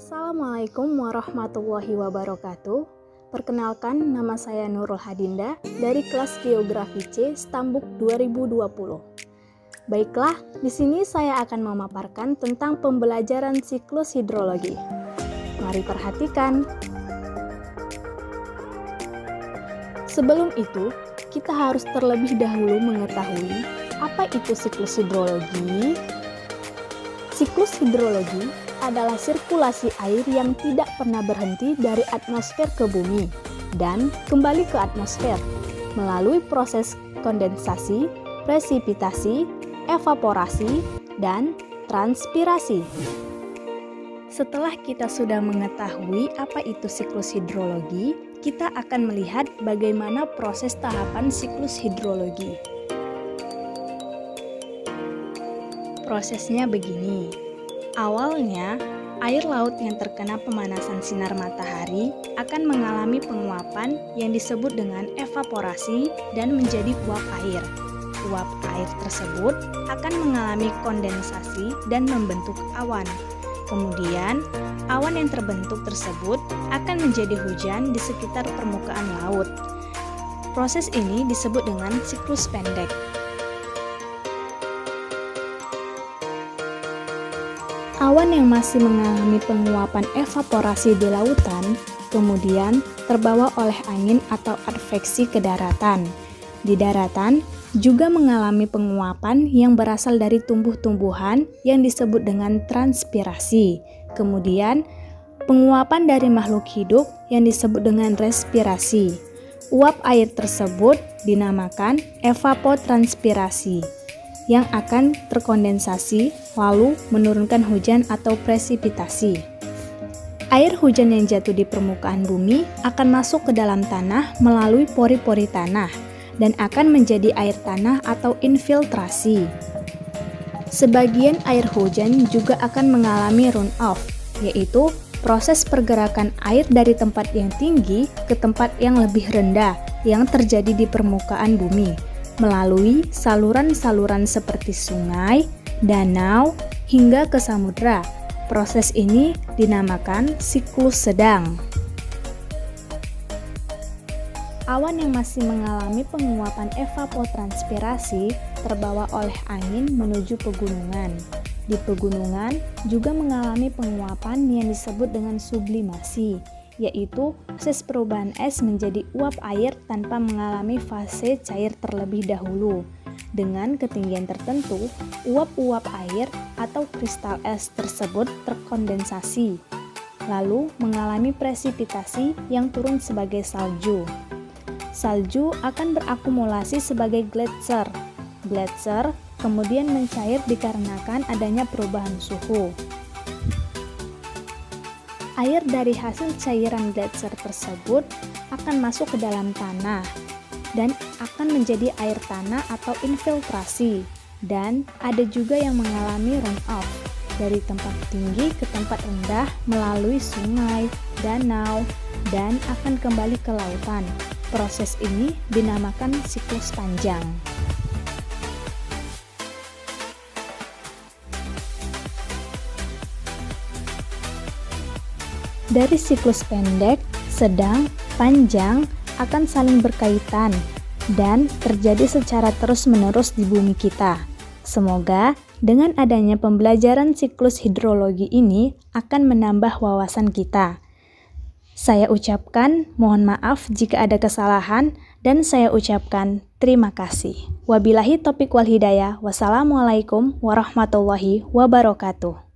Assalamualaikum warahmatullahi wabarakatuh. Perkenalkan, nama saya Nurul Hadinda dari kelas Geografi C Stambuk 2020. Baiklah, di sini saya akan memaparkan tentang pembelajaran siklus hidrologi. Mari perhatikan. Sebelum itu, kita harus terlebih dahulu mengetahui apa itu siklus hidrologi. Siklus hidrologi adalah sirkulasi air yang tidak pernah berhenti dari atmosfer ke bumi dan kembali ke atmosfer melalui proses kondensasi, presipitasi, evaporasi, dan transpirasi. Setelah kita sudah mengetahui apa itu siklus hidrologi, kita akan melihat bagaimana proses tahapan siklus hidrologi. Prosesnya begini. Awalnya, air laut yang terkena pemanasan sinar matahari akan mengalami penguapan yang disebut dengan evaporasi dan menjadi uap air. Uap air tersebut akan mengalami kondensasi dan membentuk awan. Kemudian, awan yang terbentuk tersebut akan menjadi hujan di sekitar permukaan laut. Proses ini disebut dengan siklus pendek. Awan yang masih mengalami penguapan evaporasi di lautan, kemudian terbawa oleh angin atau adveksi ke daratan. Di daratan juga mengalami penguapan yang berasal dari tumbuh-tumbuhan yang disebut dengan transpirasi. Kemudian, penguapan dari makhluk hidup yang disebut dengan respirasi. Uap air tersebut dinamakan evapotranspirasi, yang akan terkondensasi lalu menurunkan hujan atau presipitasi. Air hujan yang jatuh di permukaan bumi akan masuk ke dalam tanah melalui pori-pori tanah dan akan menjadi air tanah atau infiltrasi. Sebagian air hujan juga akan mengalami runoff, yaitu proses pergerakan air dari tempat yang tinggi ke tempat yang lebih rendah yang terjadi di permukaan bumi melalui saluran-saluran seperti sungai, danau, hingga ke samudra. Proses ini dinamakan siklus sedang. Awan yang masih mengalami penguapan evapotranspirasi terbawa oleh angin menuju pegunungan. Di pegunungan juga mengalami penguapan yang disebut dengan sublimasi, yaitu proses perubahan es menjadi uap air tanpa mengalami fase cair terlebih dahulu. Dengan ketinggian tertentu, uap-uap air atau kristal es tersebut terkondensasi, lalu mengalami presipitasi yang turun sebagai salju. Salju akan berakumulasi sebagai gletser. Gletser kemudian mencair dikarenakan adanya perubahan suhu. Air dari hasil cairan gletser tersebut akan masuk ke dalam tanah dan akan menjadi air tanah atau infiltrasi, dan ada juga yang mengalami runoff dari tempat tinggi ke tempat rendah melalui sungai, danau, dan akan kembali ke lautan. Proses ini dinamakan siklus panjang. Dari siklus pendek, sedang, panjang akan saling berkaitan dan terjadi secara terus-menerus di bumi kita. Semoga dengan adanya pembelajaran siklus hidrologi ini akan menambah wawasan kita. Saya ucapkan mohon maaf jika ada kesalahan dan saya ucapkan terima kasih. Wabillahi taufiq wal hidayah. Wassalamualaikum warahmatullahi wabarakatuh.